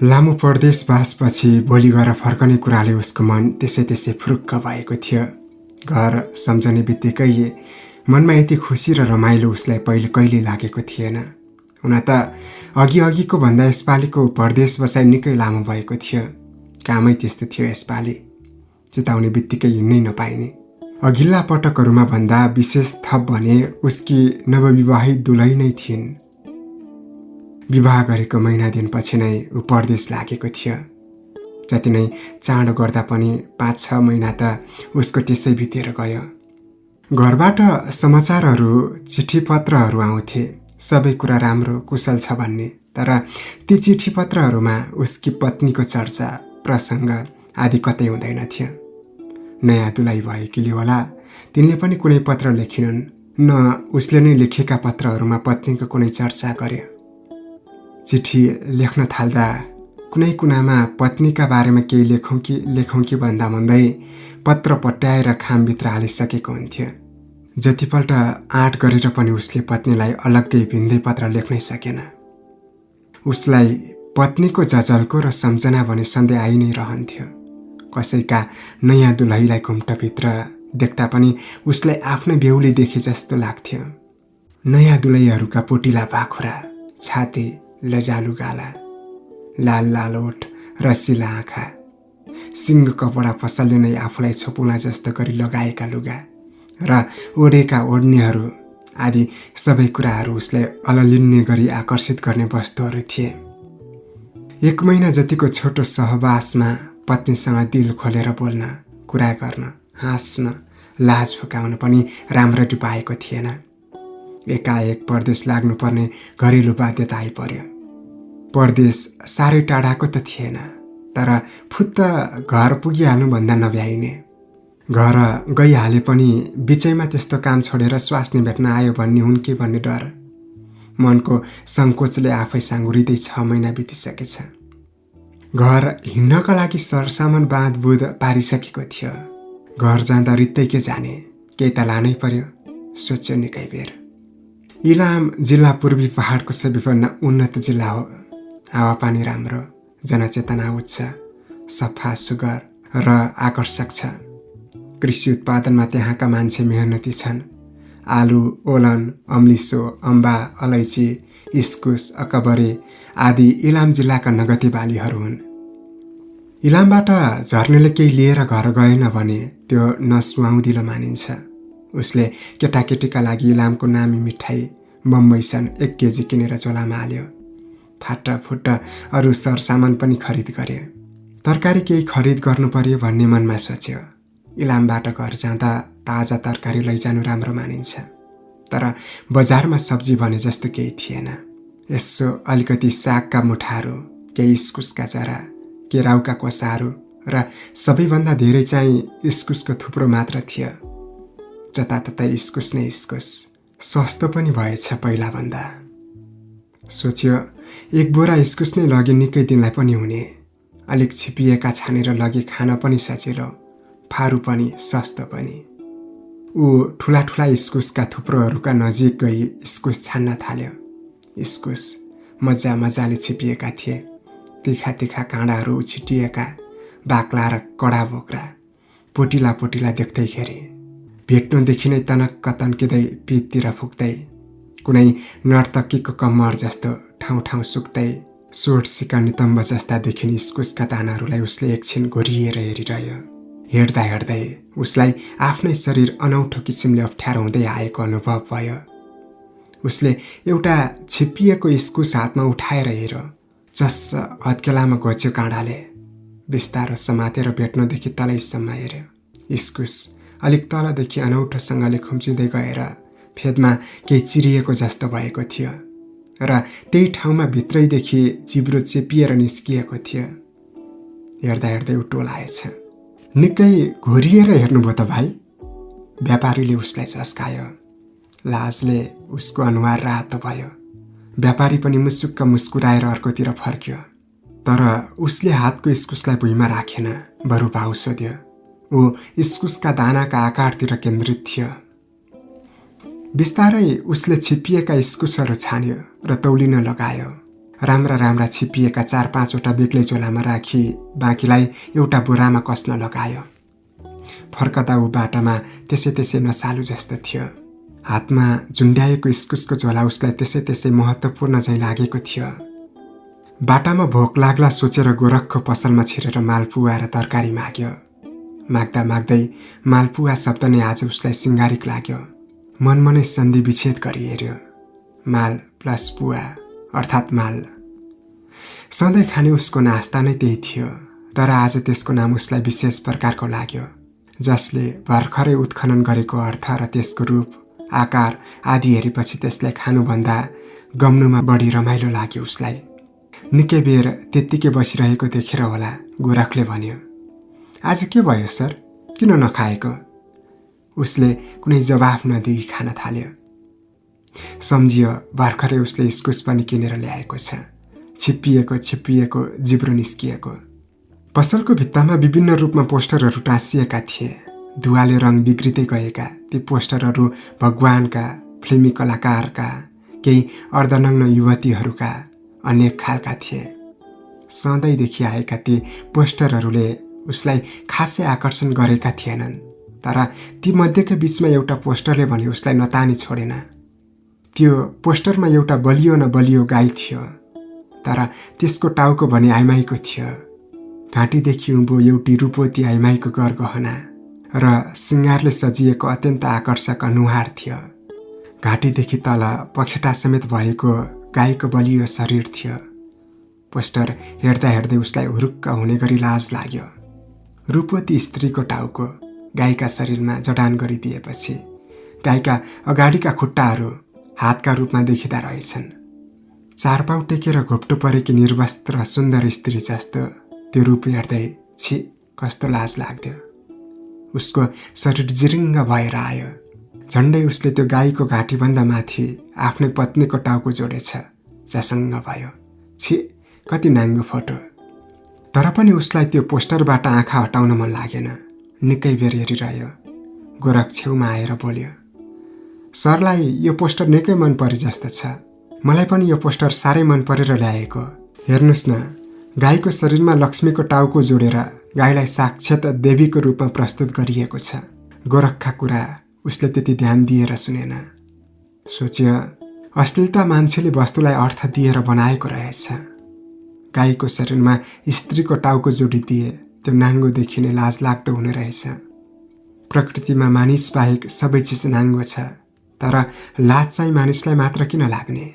लामो परदेशवासपछि भोलि गएर फर्कने कुराले उसको मन त्यसै फुरुक्क भएको थियो। घर सम्झने बित्तिकै मनमा यति खुसी र रमाइलो उसलाई पहिले कहिले लागेको थिएन। हुन त अघिको भन्दा यसपालिको परदेश बसाइ निकै लामो भएको थियो। कामै त्यस्तो थियो यसपालि, चिताउने बित्तिकै हिँड्नै नपाइने। अघिल्ला पटकहरूमा भन्दा विशेष थप भने उसकी नवविवाहित दुलही नै थिइन्। विवाह गरेको महिना दिनपछि नै ऊ परदेश लागेको थियो। जति नै चाँडो गर्दा पनि 5-6 महिना त उसको त्यसै बितेर गयो। घरबाट समाचारहरू चिठी पत्रहरू आउँथे, सबै कुरा राम्रो कुशल छ भन्ने। तर ती चिठी पत्रहरूमा उसकी पत्नीको चर्चा प्रसङ्ग आदि कतै हुँदैन थियो। नयाँ दुलही भएकीले होला तिनले पनि कुनै पत्र लेखिनन्, न उसले नै लेखेका पत्रहरूमा पत्नीको कुनै चर्चा गर्यो। चिठी लेख्न थाल्दा कुनै कुनामा पत्नीका बारेमा केही लेखौँ कि भन्दै पत्र पट्याएर खामभित्र हालिसकेको हुन्थ्यो। जतिपल्ट आँट गरेर पनि उसले पत्नीलाई अलग्गै भिन्दै पत्र लेख्नै सकेन। उसलाई पत्नीको जजल्को र सम्झना भने सधैँ आइ नै रहन्थ्यो। कसैका नयाँ दुलहीलाई घुम्टभित्र देख्दा पनि उसलाई आफ्नो बेहुली देखे जस्तो लाग्थ्यो। नयाँ दुलहीहरूका पोटिला पाखुरा, छाती, लजालु गाला, लाल लाल ओठ, रसिला आँखा, सिङ्ग कपडा पसलले नै आफूलाई छोपुला जस्तो गरी लगाएका लुगा र ओढेका ओढ्नेहरू आदि सबै कुराहरू उसलाई अललिन्ने गरी आकर्षित गर्ने वस्तुहरू थिए। 1 महिना जतिको छोटो सहवासमा पत्नीसँग दिल खोलेर बोल्न, कुरा गर्न, हाँस्न, लाज फुकाउन पनि राम्ररी पाएको थिएन। एकाएक परदेश लाग्नुपर्ने घरेलु बाध्यता आइपर्यो। परदेश साह्रै टाढाको त थिएन, तर फुत्त घर पुगिहाल्नुभन्दा नभ्याइने। घर गइहाले पनि बिचैमा त्यस्तो काम छोडेर स्वास्नी भेट्न आयो भन्ने हुन् कि भन्ने डर। मनको सङ्कोचले आफै साँगुरिँदै 6 महिना बितिसकेछ। घर हिँड्नका लागि सरसामान बाँधबुँध पारिसकेको थियो। घर जाँदा रित्तै के जाने, केही त लानै पर्यो, सोच्यो निकै बेर। इलाम जिल्ला पूर्वी पहाडको सबैभन्दा उन्नत जिल्ला हो। हावापानी राम्रो, जनचेतना उच्च, सफा सुग्घर र आकर्षक छ। कृषि उत्पादनमा त्यहाँका मान्छे मेहनती छन्। आलु, ओलन, अम्लिसो, अम्बा, अलैँची, इस्कुस, अकबरे आदि इलाम जिल्लाका नगदी बालीहरू हुन्। इलामबाट झर्नेले केही लिएर घर गएन भने त्यो नसुहाउँदिलो मानिन्छ। उसले केटाकेटीका लागि इलामको नामी मिठाई बम्बईसन 1 केजी किनेर झोलामा हाल्यो। फाटाफुट्ट अरू सरसामान पनि खरिद गरे। तरकारी केही खरिद गर्नु पर्यो भन्ने मनमा सोच्यो। इलामबाट घर जाँदा ताजा तरकारी लैजानु राम्रो मानिन्छ। तर बजारमा सब्जी भने जस्तो केही थिएन। यसो अलिकति सागका मुठाहरू, केही इस्कुसका जरा, केराउका कोसाहरू र सबैभन्दा धेरै चाहिँ इस्कुसको थुप्रो मात्र थियो। जताततै इस्कुस नै इस्कुस। सस्तो पनि भएछ पहिलाभन्दा। सोच्यो 1 बोरा इस्कुस नै लगे निकै दिनलाई पनि हुने। अलिक छिपिएका छानेर लगे खान पनि सजिलो, फारू पनि, सस्तो पनि। ऊ ठुला ठुला इस्कुसका थुप्रोहरूका नजिक गई इस्कुस छान्न थाल्यो। इस्कुस मजाले छिपिएका थिए। तिखा तिखा काँडाहरू उछिटिएका, बाक्ला र कडा बोक्रा, पोटिला देख्दैखेरि भेट्नुदेखि नै तनक्क तन्किँदै पिठतिर फुक्दै, कुनै नर्तकीको कम्मर जस्तो ठाउँ सुक्दै, सोट सिका नितम्ब जस्ता देखिने इस्कुसका दानाहरूलाई उसले एकछिन घोरिएर हेरिरह्यो। हेर्दै उसलाई आफ्नै शरीर अनौठो किसिमले अप्ठ्यारो हुँदै आएको अनुभव भयो। उसले एउटा छिपिएको इस्कुस हातमा उठाएर हेऱ्यो। चस्स हत्केलामा घोच्यो काँडाले। बिस्तारो समातेर भेट्नदेखि तलैसम्म हेऱ्यो। इस्कुस अलिक तलदेखि अनौठोसँगले खुम्चिँदै गएर फेदमा केही चिरिएको जस्तो भएको थियो र त्यही ठाउँमा भित्रैदेखि जिब्रो चेपिएर निस्किएको थियो। हेर्दै ऊ टोलाएछ। निकै घोरिएर हेर्नुभयो त भाइ? व्यापारीले उसलाई झस्कायो। लाजले उसको अनुहार रातो भयो। व्यापारी पनि मुसुक्क मुस्कुराएर अर्कोतिर फर्क्यो। तर उसले हातको इस्कुसलाई भुइँमा राखेन, बरु भाउ सोध्यो। ऊ इस्कुसका दानाका आकारतिर केन्द्रित थियो। बिस्तारै उसले छिपिएका इस्कुसहरू छान्यो र तौलिन लगायो राम्रा राम्रा छिपिएका 4-5वटा बेग्लै झोलामा राखी बाँकीलाई एउटा बोरामा कस्न लगायो। फर्कदा ऊ बाटामा त्यसै नसालु जस्तो थियो। हातमा झुन्ड्याएको इस्कुसको झोला उसलाई त्यसै महत्त्वपूर्ण झैँ लागेको थियो। बाटामा भोक लाग्ला सोचेर गोरखको पसलमा छिरेर मालपुवा र तरकारी माग्यो। माग्दा माग्दै मालपुवा शब्द नै आज उसलाई सिङ्गारिक लाग्यो। मनमनै सन्धि विच्छेद गरी हेऱ्यो। माल प्लस पुवा अर्थात् माल। सधैँ खाने उसको नास्ता नै त्यही थियो, तर आज त्यसको नाम उसलाई विशेष प्रकारको लाग्यो, जसले भर्खरै उत्खनन गरेको अर्थ र त्यसको रूप आकार आदि हेरेपछि त्यसलाई खानुभन्दा गम्नुमा बढी रमाइलो लाग्यो उसलाई। निकै बेर त्यत्तिकै बसिरहेको देखेर होला गोरखले भन्यो, आज के भयो सर, किन नखाएको? उसले कुनै जवाफ नदिई खान थाल्यो। सम्झियो भर्खरै उसले इस्कुस पनि किनेर ल्याएको छ, छिप्पिएको जिब्रो निस्किएको। पसलको भित्तामा विभिन्न रूपमा पोस्टरहरू टाँसिएका थिए। धुवाले रङ बिग्रिँदै गएका ती पोस्टरहरू भगवानका, फिल्मी कलाकारका, केही अर्धनग्न युवतीहरूका अनेक खालका थिए। सधैँदेखि आएका ती पोस्टरहरूले उसलाई खासै आकर्षण गरेका थिएनन्, तर ती मध्येकै बीचमा एउटा पोस्टरले भने उसलाई नतानी छोडेन। त्यो पोस्टरमा एउटा बलियो न बलियो गाई थियो, तर त्यसको टाउको भने आइमाईको थियो। घाँटीदेखि उँभो एउटी रूपवती आइमाईको गरगहना र सिङ्गारले सजिएको अत्यन्त आकर्षक अनुहार थियो। घाँटीदेखि तल पखेटा समेत भएको गाईको बलियो शरीर थियो। पोस्टर हेर्दा हेर्दै उसलाई हुरुक्क हुने गरी लाज लाग्यो। रूपवती स्त्रीको टाउको गाईका शरीरमा जडान गरिदिएपछि गाईका अगाडिका खुट्टाहरू हातका रूपमा देखिँदा रहेछन्। चारपाउ टेकेर घोप्टो परेकी निर्वस्त्र सुन्दर स्त्री जस्तो त्यो रूप हेर्दै छि कस्तो लाज लाग्थ्यो। उसको शरीर जिरिङ्ग भएर आयो। झन्डै उसले त्यो गाईको घाँटीभन्दा माथि आफ्नै पत्नीको टाउको जोडेछ जसङ्ग भयो। छि कति नाङ्गो फोटो। तर पनि उसलाई त्यो पोस्टरबाट आँखा हटाउन मन लागेन। निकै बेर हेरिरह्यो। गोरख छेउमा आएर बोल्यो, सरलाई यो पोस्टर निकै मन परे जस्तो छ। मलाई पनि यो पोस्टर साह्रै मन परेर ल्याएको। हेर्नुहोस् न, गाईको शरीरमा लक्ष्मीको टाउको जोडेर गाईलाई साक्षात देवीको रूपमा प्रस्तुत गरिएको छ। गोरखका कुरा उसले त्यति ध्यान दिएर सुनेन। सोच्यो, अश्लीलता मान्छेले वस्तुलाई अर्थ दिएर बनाएको रहेछ। गाईको शरीरमा स्त्रीको टाउको जोडिदिए त्यो नाङ्गो देखिने लाजलाग्दो हुने रहेछ। प्रकृतिमा मानिस बाहेक सबै चिज नाङ्गो छ, तर लाज चाहिँ मानिसलाई मात्र किन लाग्ने?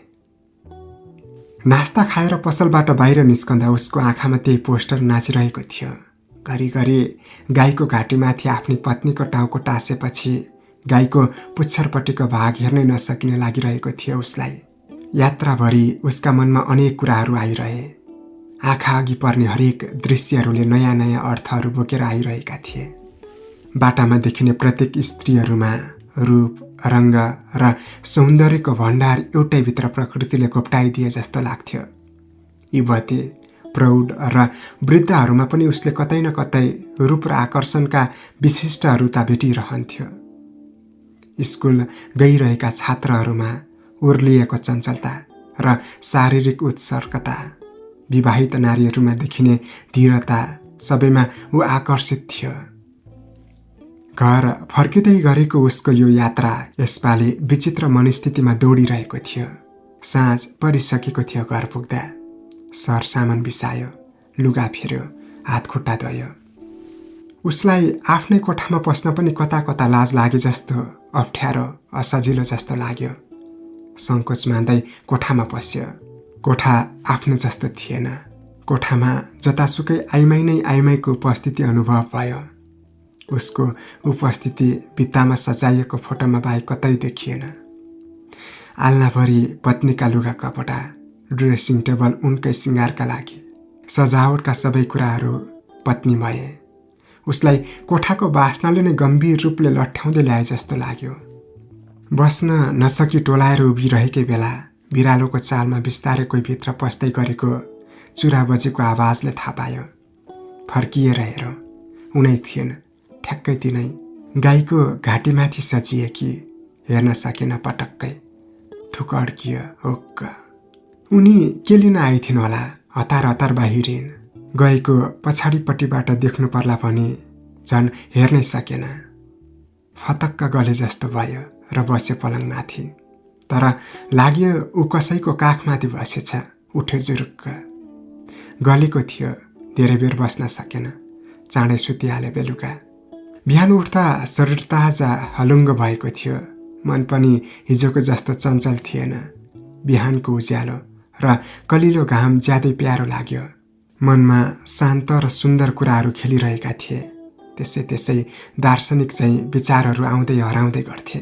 नास्ता खाएर पसलबाट बाहिर निस्कँदा उसको आँखामा त्यही पोस्टर नाचिरहेको थियो। घरिघरि गाईको घाँटीमाथि आफ्नी पत्नीको टाउको टाँसेपछि गाईको पुच्छरपट्टिको भाग हेर्नै नसकिने लागिरहेको थियो उसलाई। यात्राभरि उसका मनमा अनेक कुराहरू आइरहे। आँखा अघि पर्ने हरेक दृश्यहरूले नयाँ नयाँ अर्थहरू बोकेर आइरहेका थिए। बाटामा देखिने प्रत्येक स्त्रीहरूमा रूप, रङ्ग र सौन्दर्यको भण्डार एउटै भित्र प्रकृतिले घोप्टाइदिए जस्तो लाग्थ्यो। युवती, प्रौढ र वृद्धहरूमा पनि उसले कतै न कतै रूप र आकर्षणका विशिष्टहरूता भेटिरहन्थ्यो। स्कुल गइरहेका छात्रहरूमा उर्लिएको चञ्चलता र शारीरिक उत्सर्गता, विवाहित नारीहरूमा देखिने धीरता, सबैमा ऊ आकर्षित थियो। घर फर्किँदै गरेको उसको यो यात्रा यसपालि विचित्र मनस्थितिमा दौडिरहेको थियो। साँझ परिसकेको थियो घर पुग्दा। सरसामान बिसायो, लुगा फेर्यो, हात खुट्टा धोयो। उसलाई आफ्नै कोठामा पस्न पनि कता कता लाज लागे जस्तो, अप्ठ्यारो, असजिलो जस्तो लाग्यो। सङ्कोच मान्दै कोठामा पस्यो। कोठा आफ्नो जस्तो थिएन। कोठामा जतासुकै आइमाई नै आइमाईको उपस्थिति अनुभव भयो। उसको उपस्थिति भित्तामा सजाइएको फोटोमा बाहेक कतै देखिएन। आल्नाभरि पत्नीका लुगा कपडा, ड्रेसिङ टेबल उनकै सिँगारका लागि, सजावटका सबै कुराहरू पत्नीमय। उसलाई कोठाको बास्नाले नै गम्भीर रूपले लट्ठ्याउँदै ल्याए जस्तो लाग्यो। बस्न नसकी टोलाएर उभिरहेकै बेला बिरालोको चालमा बिस्तारै कोही भित्र पस्दै गरेको चुरा बजेको आवाजले थाहा पायो। फर्किएर हेऱ्यो, उनै थिएन। ठ्याक्कै तिनै गाईको घाँटीमाथि सजिएकी। हेर्न सकेन पटक्कै। थुक अड्कियो, होक्क। उनी के लिन आइथिन् होला, हतार हतार बाहिरिन्। गएको पछाडिपट्टिबाट देख्नु पर्ला भने झन् हेर्नै सकेन। फतक्क गले जस्तो भयो र बस्यो पलङमाथि। तर लाग्यो ऊ कसैको काखमाथि बसेछ। उठ्यो जुरुक्क। गलेको थियो, धेरै बेर बस्न सकेन, चाँडै सुतिहाल्यो बेलुका। बिहान उठ्दा शरीर ताजा हलुङ्ग भएको थियो। मन पनि हिजोको जस्तो चञ्चल थिएन। बिहानको उज्यालो र कलिलो घाम ज्यादै प्यारो लाग्यो। मनमा शान्त र सुन्दर कुराहरू खेलिरहेका थिए। त्यसै दार्शनिक चाहिँ विचारहरू आउँदै हराउँदै गर्थे।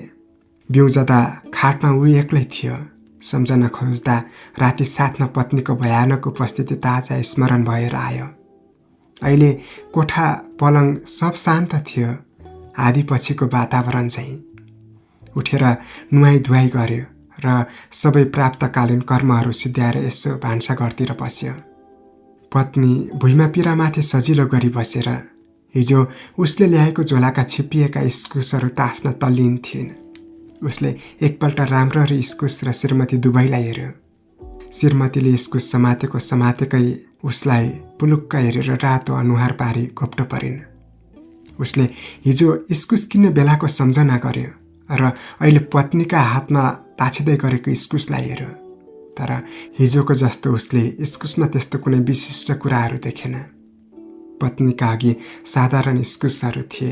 बिउजदा खाटमा ऊ एक्लै थियो। सम्झना खोज्दा राति साथमा पत्नीको भयानक उपस्थिति ताजा स्मरण भएर आयो। अहिले कोठा पलङ सब शान्त थियो। आधी पछिको वातावरण चाहिँ। उठेर नुहाई धुवाई गर्यो र सबै प्राप्तकालीन कर्महरू सिद्ध्याएर यसो भान्साघरतिर पस्यो। पत्नी भुइँमा पिरामाथि सजिलो गरी बसेर हिजो उसले ल्याएको झोलाका छिप्पिएका इस्कुसहरू तास्न तल्लीन थिइन्। उसले एकपल्ट राम्ररी इस्कुस र श्रीमती दुवैलाई हेऱ्यो। श्रीमतीले इस्कुस समातेकै उसलाई पुलुक्क हेरेर रातो अनुहार पारी घोप्टो परिन्। उसले हिजो इस्कुस किन्ने बेलाको सम्झना गर्यो र अहिले पत्नीका हातमा ताछिँदै गरेको इस्कुसलाई हेऱ्यो। तर हिजोको जस्तो उसले इस्कुसमा त्यस्तो कुनै विशिष्ट कुराहरू देखेन। पत्नीका अघि साधारण इस्कुसहरू थिए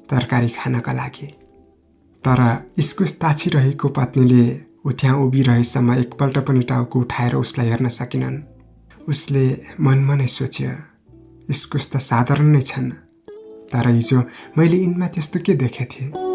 तरकारी खानका लागि। तर इस्कुस ताछिरहेको पत्नीले ऊ त्यहाँ उभिरहेसम्म एकपल्ट पनि टाउको उठाएर उसलाई हेर्न सकिनन्। उसले मनमा नै सोच्यो, इस्कुस त साधारण नै छन्, तर हिजो मैले यिनमा त्यस्तो के देखेँ थिएँ।